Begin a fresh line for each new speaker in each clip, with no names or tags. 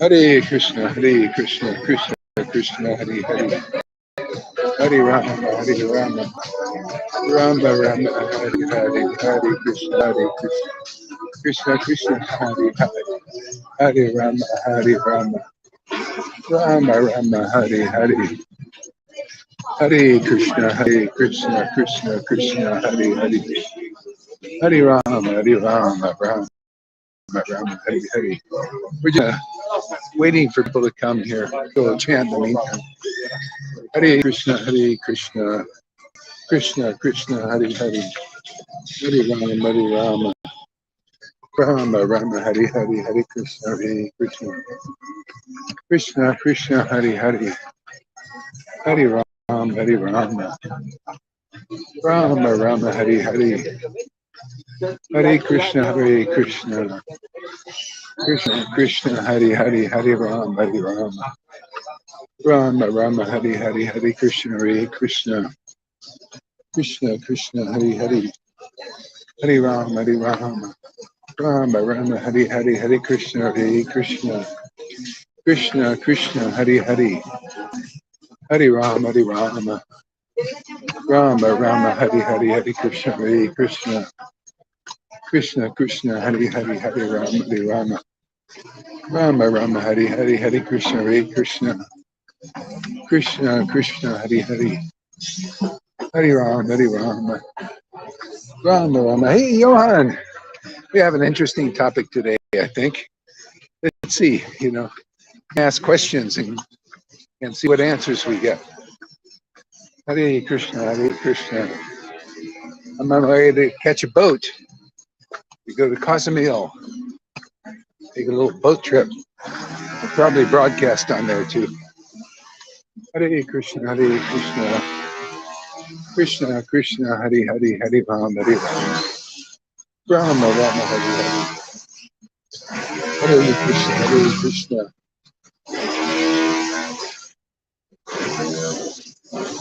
Hare Krishna, Hare Krishna, Krishna Krishna, Hare Hare, Hare Rama, Hare Rama, Rama Rama, Hare Hare, Hare Krishna, Hare Krishna, Krishna Krishna, Hare Hare, Hare Rama, Hare Rama, Rama Rama, Hare Hare, Hare Krishna, Hare Krishna, Krishna Krishna, Hare Hare, Hare Rama, Hare Rama, Rama Rama, Hare Hare. We're just waiting for people to come here. We'll chant in the meantime. Hare Krishna, Hare Krishna, Krishna Krishna, Hare Hare, Hare Rama, Hare Rama, Rama Rama, Hare Hare, Hare Krishna, Hare Krishna, Krishna Krishna, Hare Hare, Hare Rama, Hare Rama, Rama Rama, Hare Hare, Hare Krishna, Hare Krishna, Krishna Krishna, Hare Hare, Hare Rama, Hare Rama, Rama Rama, Hare Hare, Hare Krishna, Hare Krishna, Krishna Krishna, Hare Hare, Hare Rama, Hare Rama, Rama Rama, Hare Hare, Hare Krishna, Hare Krishna, Krishna Krishna, Hare Hare, Hare Rama, Hare Rama, Rama Rama, Hare Hare, Hare Krishna, Hare Krishna, Krishna Krishna, Hare Hare, Hare Rama, Hare Rama, Rama Rama, Hare Hare, Hare Krishna, Hare Krishna, Krishna Krishna, Hare Hare, Hare Rama, Hare Rama, Rama Rama. Hey, Johan, we have an interesting topic today, I think. Let's see, ask questions and see what answers we get. Hare Krishna, Hare Krishna. I'm on my way to catch a boat. We go to Cozumel, take a little boat trip. We'll probably broadcast on there too. Hare Krishna, Hare Krishna, Krishna Krishna, Hare Hare, Hare Rama, Hare Rama, Rama Rama, Hare Hare, Hare Krishna, Hare Krishna.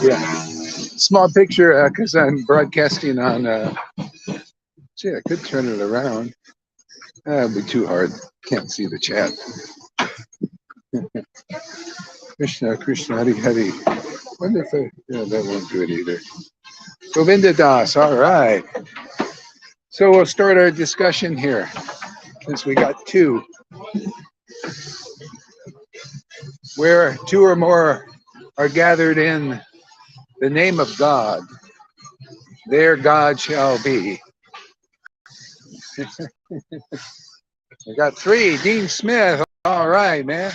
Yeah, small picture because I'm broadcasting on. Gee, I could turn it around. That'd be too hard. Can't see the chat. Krishna, Krishna, Hare Hare. Wonder if that won't do it either. Govinda Das, all right. So we'll start our discussion here, since we got two. Where two or more are gathered in the name of God, there God shall be. We got three. Dean Smith, all right, man.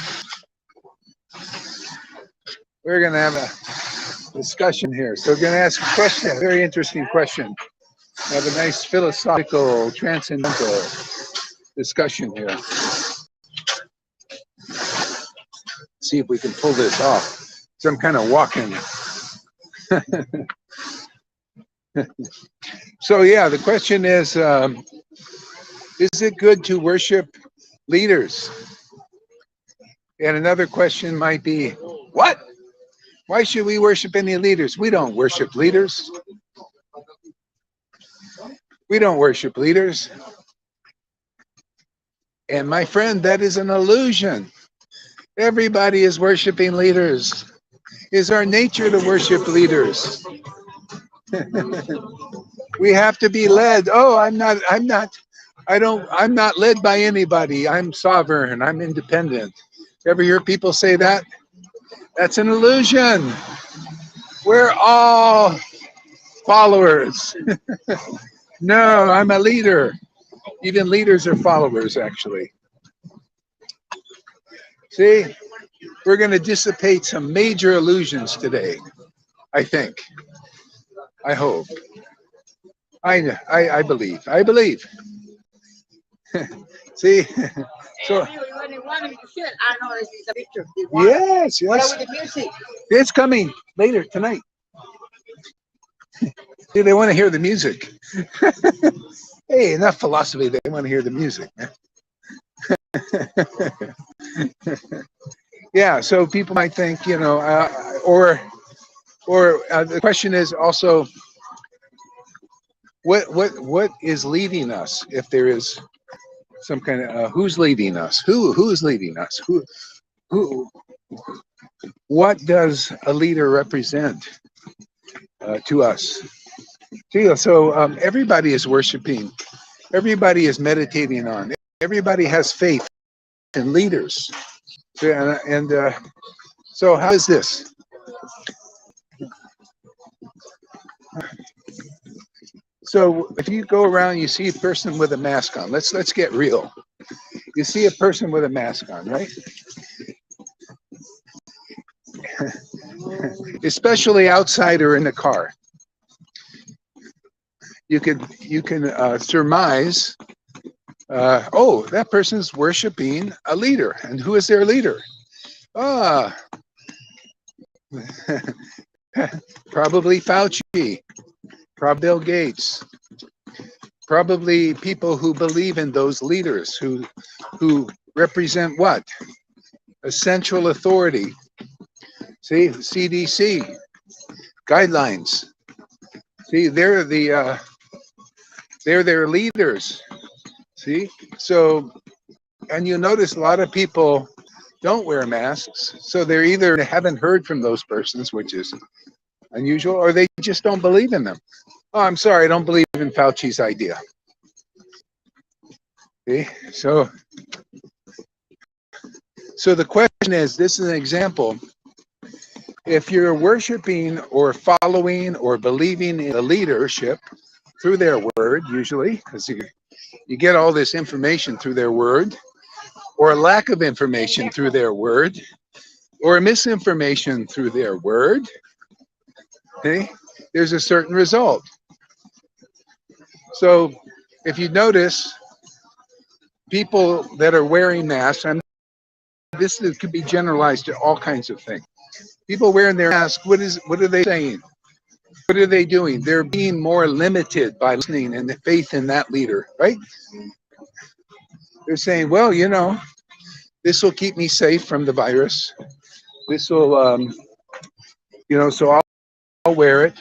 We're going to have a discussion here. So we're going to ask a question, a very interesting question. Have a nice philosophical, transcendental discussion here. See if we can pull this off. So I'm kind of walking. So yeah, the question is it good to worship leaders? And another question might be, what? Why should we worship any leaders? We don't worship leaders. We don't worship leaders. And my friend, that is an illusion. Everybody is worshiping leaders. It's our nature to worship leaders. We have to be led. Oh, I'm not led by anybody. I'm sovereign. I'm independent. Ever hear people say that? That's an illusion. We're all followers. No, I'm a leader. Even leaders are followers, actually. See, we're going to dissipate some major illusions today, I think. I hope. I believe. I believe. See? So. Yes, yes. It's coming later tonight. See, they want to hear the music. Hey, enough philosophy. They want to hear the music, man. Yeah, so people might think, or the question is also, what is leading us? If there is some kind of who's leading us? Who's leading us? Who? What does a leader represent to us? See, so everybody is worshiping. Everybody is meditating on. Everybody has faith in leaders. So how is this? So if you go around, you see a person with a mask on. Let's get real. You see a person with a mask on, right? Especially outside or in the car. You can surmise. Oh, that person's worshiping a leader, and who is their leader? Ah, probably Fauci, probably Bill Gates, probably people who believe in those leaders who represent what? A central authority. See, CDC guidelines. See, they're their leaders. See, so, and you notice a lot of people don't wear masks, so they're either haven't heard from those persons, which is unusual, or they just don't believe in them. Oh, I'm sorry, I don't believe in Fauci's idea. See, so the question is, this is an example. If you're worshiping or following or believing in the leadership through their word, usually, because you get all this information through their word, or a lack of information through their word, or misinformation through their word, okay, there's a certain result. So if you notice, people that are wearing masks, and this could be generalized to all kinds of things. People wearing their mask, what are they saying? What are they doing? They're being more limited by listening and the faith in that leader, right? They're saying, well, you know, this will keep me safe from the virus. This will, you know, so I'll wear it.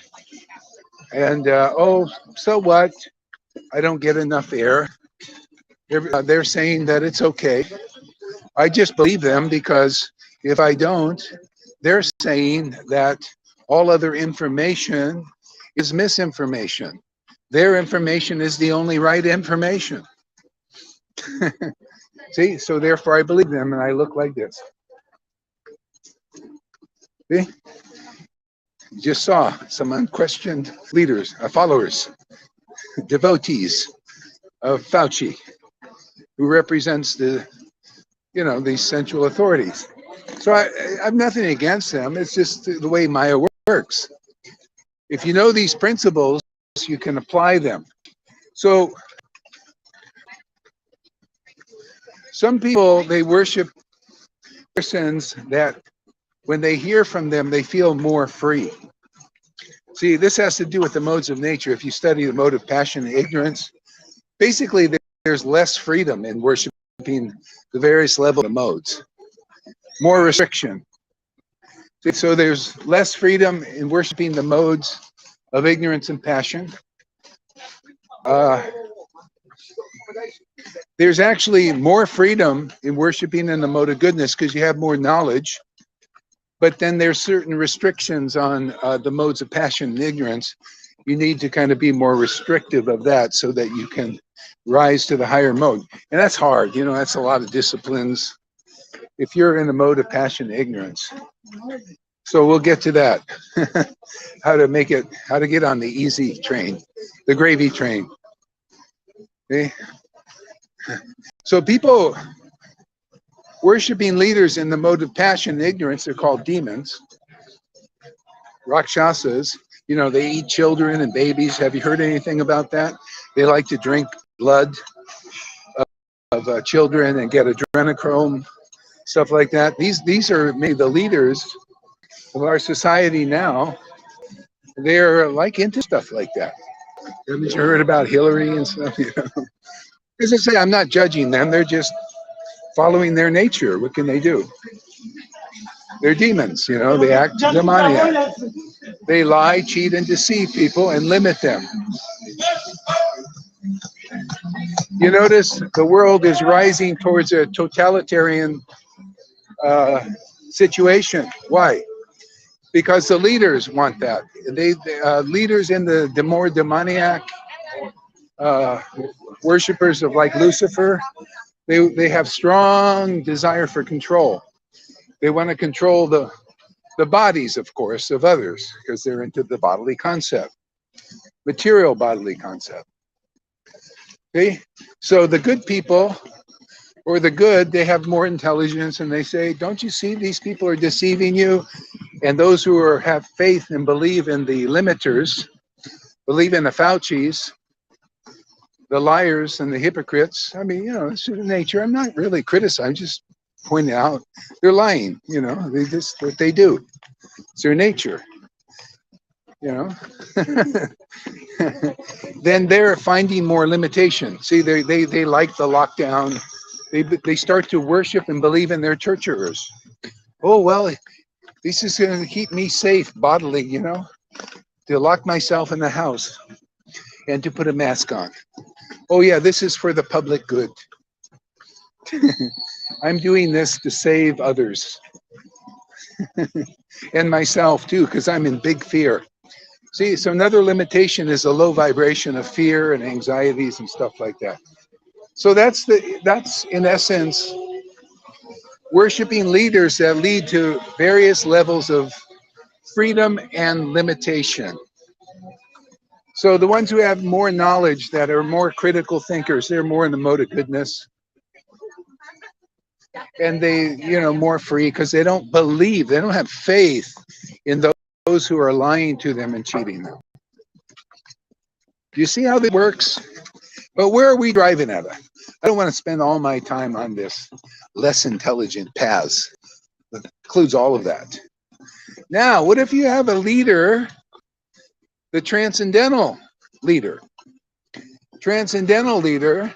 And, oh, so what? I don't get enough air. They're saying that it's okay. I just believe them because if I don't, they're saying that all other information is misinformation. Their information is the only right information. See, so therefore I believe them and I look like this. See? You just saw some unquestioned leaders, followers, devotees of Fauci, who represents the, you know, these central authorities. So I have nothing against them. It's just the way Maya works. If you know these principles, you can apply them. So some people, they worship persons that when they hear from them, they feel more free. See, this has to do with the modes of nature. If you study the mode of passion and ignorance, basically there's less freedom in worshiping the various levels of modes. More restriction. So there's less freedom in worshiping the modes of ignorance and passion. There's actually more freedom in worshiping in the mode of goodness because you have more knowledge. But then there's certain restrictions on the modes of passion and ignorance. You need to kind of be more restrictive of that so that you can rise to the higher mode. And that's hard, you know, that's a lot of disciplines if you're in the mode of passion and ignorance. So we'll get to that. How to get on the easy train, the gravy train. Okay? So people worshiping leaders in the mode of passion and ignorance, they're called demons. Rakshasas, you know, they eat children and babies. Have you heard anything about that? They like to drink blood of children and get adrenochrome, stuff like that. These are maybe the leaders of our society now. They're like into stuff like that. Haven't you heard about Hillary and stuff? You know? As I say, I'm not judging them. They're just following their nature. What can they do? They're demons, you know, they act demoniac. They lie, cheat, and deceive people and limit them. You notice the world is rising towards a totalitarian uh, situation. Why? Because the leaders want that. Leaders in the more demoniac uh, worshippers of like Lucifer, they have strong desire for control. They want to control the bodies, of course, of others because they're into the bodily concept, material bodily concept. Okay, so the good people or the good, they have more intelligence and they say, don't you see these people are deceiving you? And those who have faith and believe in the limiters, believe in the Faucis, the liars and the hypocrites. I mean, it's human nature. I'm not really criticizing, I'm just pointing out they're lying, they just what they do. It's their nature, Then they're finding more limitation. See, they like the lockdown. They start to worship and believe in their churchers. Oh, well, this is going to keep me safe bodily, to lock myself in the house and to put a mask on. Oh, yeah, this is for the public good. I'm doing this to save others and myself, too, because I'm in big fear. See, so another limitation is a low vibration of fear and anxieties and stuff like that. So that's in essence worshiping leaders that lead to various levels of freedom and limitation. So the ones who have more knowledge, that are more critical thinkers, they're more in the mode of goodness. And they, more free because they don't believe, they don't have faith in those who are lying to them and cheating them. Do you see how this works? But where are we driving at? I don't want to spend all my time on this less intelligent paths. That includes all of that. Now, what if you have a leader, the transcendental leader? Transcendental leader,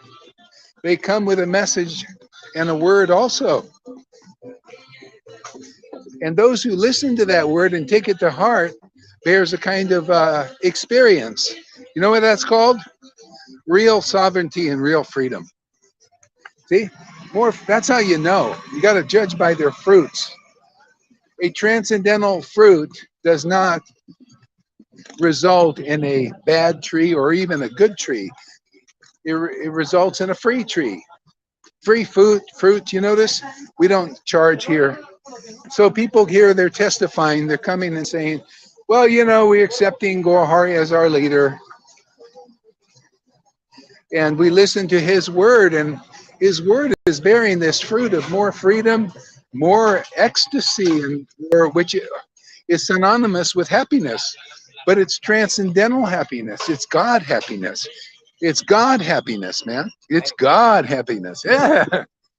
they come with a message and a word also. And those who listen to that word and take it to heart bears a kind of experience. You know what that's called? Real sovereignty and real freedom. See? That's how you know. You got to judge by their fruits. A transcendental fruit does not result in a bad tree or even a good tree. It results in a free tree. Free fruit, you notice? We don't charge here. So people here, they're testifying, they're coming and saying, well, we're accepting Gohari as our leader. And we listen to his word, and his word is bearing this fruit of more freedom, more ecstasy, and which is synonymous with happiness. But it's transcendental happiness. It's God happiness. It's God happiness, man. It's God happiness. Yeah.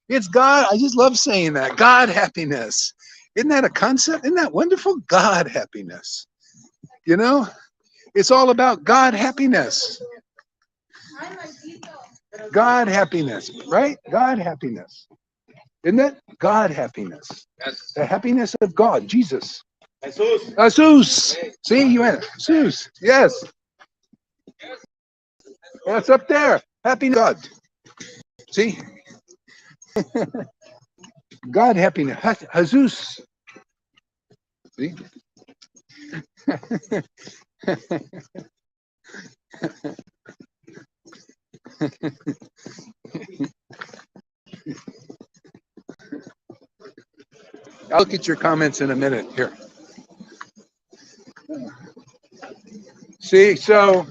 It's God. I just love saying that. God happiness. Isn't that a concept? Isn't that wonderful? God happiness. It's all about God happiness. God happiness, right? God happiness. Isn't it? God happiness.
Yes.
The happiness of God, Jesus.
Jesus.
Jesus. See, you had Jesus. Yes. That's up there. Happy God. See? God happiness. Jesus. See? I'll look at your comments in a minute here. See, so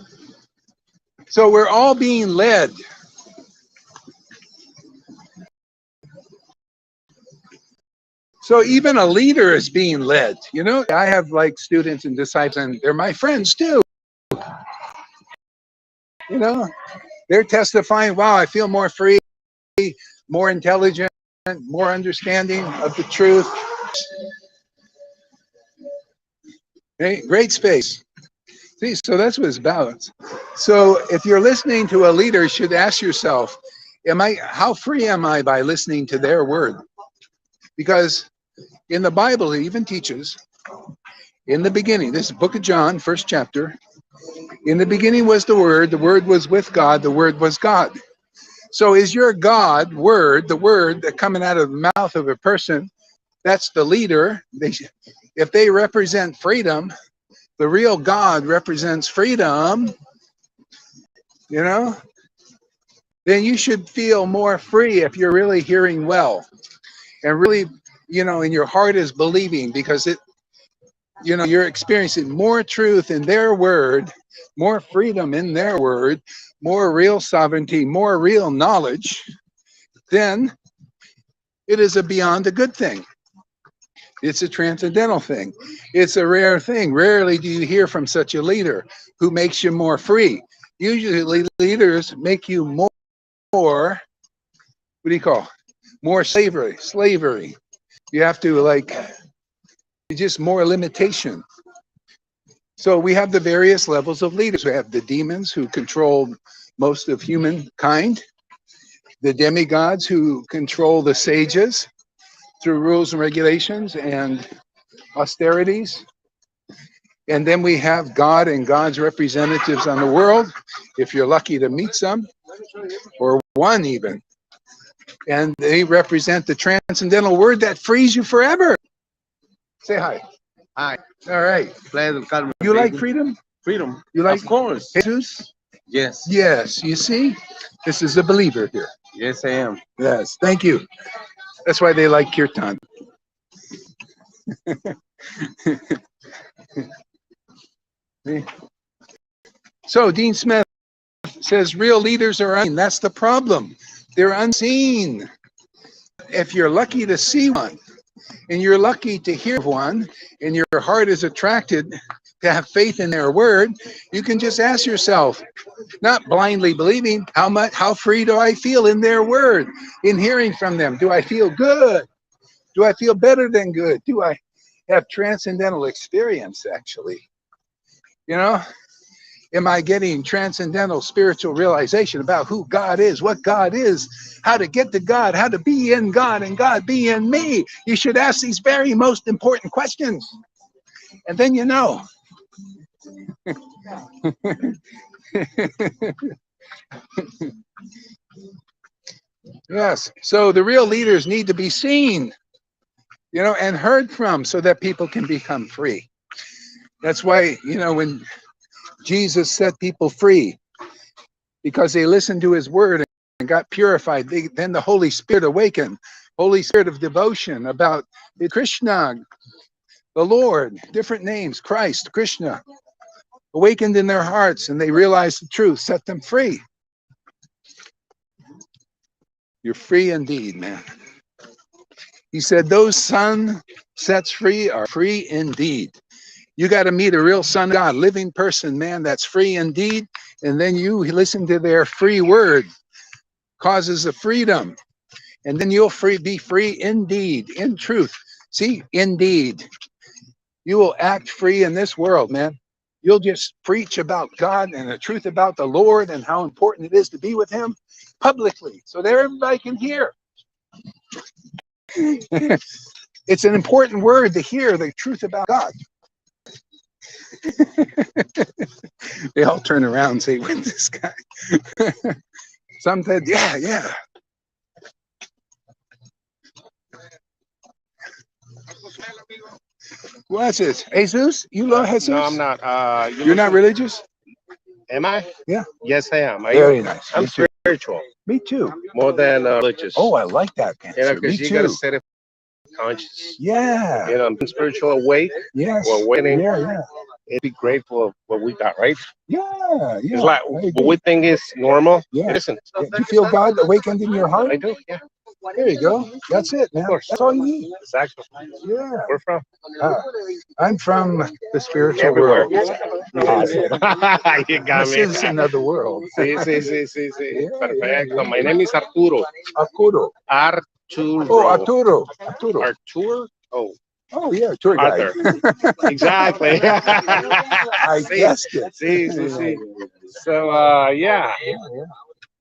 we're all being led. So even a leader is being led. I have like students and disciples, and they're my friends too. They're testifying, wow, I feel more free, more intelligent, more understanding of the truth. Okay, great space. See, so that's what it's about. So if you're listening to a leader, you should ask yourself, how free am I by listening to their word? Because in the Bible, it even teaches, in the beginning, this is book of John, first chapter, in the beginning was the Word was with God, the Word was God. So is your God word, the word that coming out of the mouth of a person, that's the leader. If they represent freedom, the real God represents freedom, you know, then you should feel more free if you're really hearing well and really, and your heart is believing because you're experiencing more truth in their word, more freedom in their word, more real sovereignty, more real knowledge, then it is a beyond a good thing. It's a transcendental thing. It's a rare thing. Rarely do you hear from such a leader who makes you more free. Usually leaders make you more, what do you call, more slavery. You have to just more limitation. So we have the various levels of leaders. We have the demons who control most of humankind, the demigods who control the sages through rules and regulations and austerities. And then we have God and God's representatives on the world, if you're lucky to meet some, or one even. And they represent the transcendental word that frees you forever. Say hi.
Hi.
All right. You like freedom?
Freedom.
You like,
of course.
Jesus?
Yes.
Yes. You see, this is a believer here.
Yes, I am.
Yes. Thank you. That's why they like kirtan. So Dean Smith says real leaders are unseen. That's the problem. They're unseen. If you're lucky to see one, and you're lucky to hear one, and your heart is attracted to have faith in their word, you can just ask yourself, not blindly believing, how free do I feel in their word, in hearing from them? Do I feel good? Do I feel better than good? Do I have transcendental experience, actually? Am I getting transcendental spiritual realization about who God is, what God is, how to get to God, how to be in God and God be in me? You should ask these very most important questions. And then you know. Yes. So the real leaders need to be seen, and heard from so that people can become free. That's why, when Jesus set people free, because they listened to his word and got purified, then the Holy Spirit awakened, Holy Spirit of devotion about Krishna, the Lord, different names, Christ, Krishna, awakened in their hearts, and they realized the truth, set them free. You're free indeed, man. He said, those Son sets free are free indeed. You got to meet a real Son of God, living person, man, that's free indeed. And then you listen to their free word, causes of freedom. And then you'll be free indeed, in truth. See, indeed. You will act free in this world, man. You'll just preach about God and the truth about the Lord and how important it is to be with him publicly so that everybody can hear. It's an important word to hear the truth about God. They all turn around and say, when's this guy? Some said, yeah. What's this? Jesus? You love Jesus?
No, I'm not.
You're not religious?
Am I?
Yeah.
Yes, I am.
Very nice.
I'm spiritual.
Me too.
More than religious.
Oh, I like that answer. Me
because you
too.
got to set it conscious.
Yeah.
Spiritual awake.
Yes.
Or awakening.
Yeah.
Be grateful of what we got, right?
Yeah.
It's like what we think is normal.
Yeah.
It isn't.
Do you feel God awakened in your heart?
I do. Yeah.
There you go. That's it, man. That's all you need.
Exactly.
Yeah.
Where from?
I'm from the spiritual
Everywhere.
world.
You got
This
me.
is another world.
Sí.
Yeah,
Perfecto.
yeah.
My name is Arturo.
Arturo.
Arturo.
Oh, Arturo.
Arturo?
Oh, yeah, tour guide.
Arthur. Exactly.
I guessed it.
Sí. So, yeah.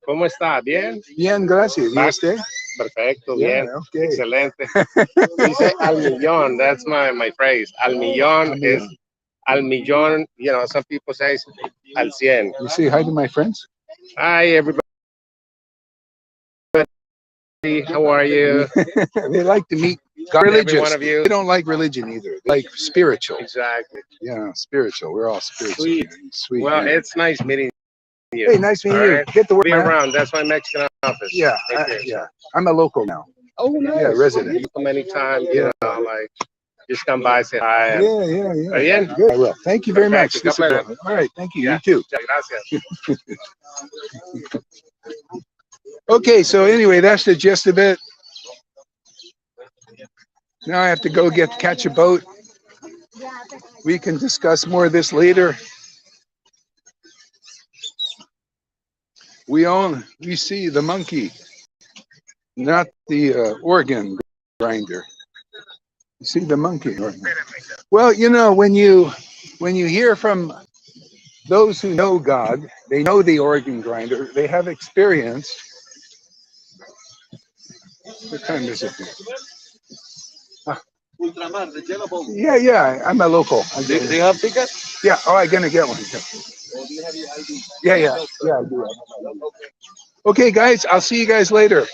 ¿Cómo está? ¿Bien?
Bien, gracias. ¿Y usted?
Perfecto,
Yeah,
bien.
okay.
Excelente. Dice al millón. That's my phrase. Al millón is al millón. Some people say al cien.
You say hi to my friends?
Hi, everybody. How are you?
They like to meet God.
Every
Religious.
one of you.
They don't like religion either. They like spiritual.
Exactly.
Yeah, spiritual. We're all spiritual.
Sweet.
Sweet.
Well,
Man.
it's nice meeting you.
Hey, nice meeting
All
you.
right.
Get to work,
Be
man.
around. That's my Mexican office.
Yeah,
Right there.
yeah. I'm a local now.
Oh, nice.
Yeah, resident.
So many times,
Yeah.
like just come by, say hi. And,
Yeah.
Bien.
Good. I will. Thank you very much.
Perfecto. God bless.
All right. Thank you.
Yeah.
You too.
Gracias.
Okay. So anyway, that's the gist of it. Now I have to go catch a boat. We can discuss more of this later. We see the monkey, not the organ grinder. You see the monkey. Well, you know, when you hear from those who know God, they know the organ grinder, they have experience. What time is it? Yeah, I'm a local. Do you have ticket? Yeah, oh, I'm gonna get one. Yeah, I do. Okay, guys, I'll see you guys later.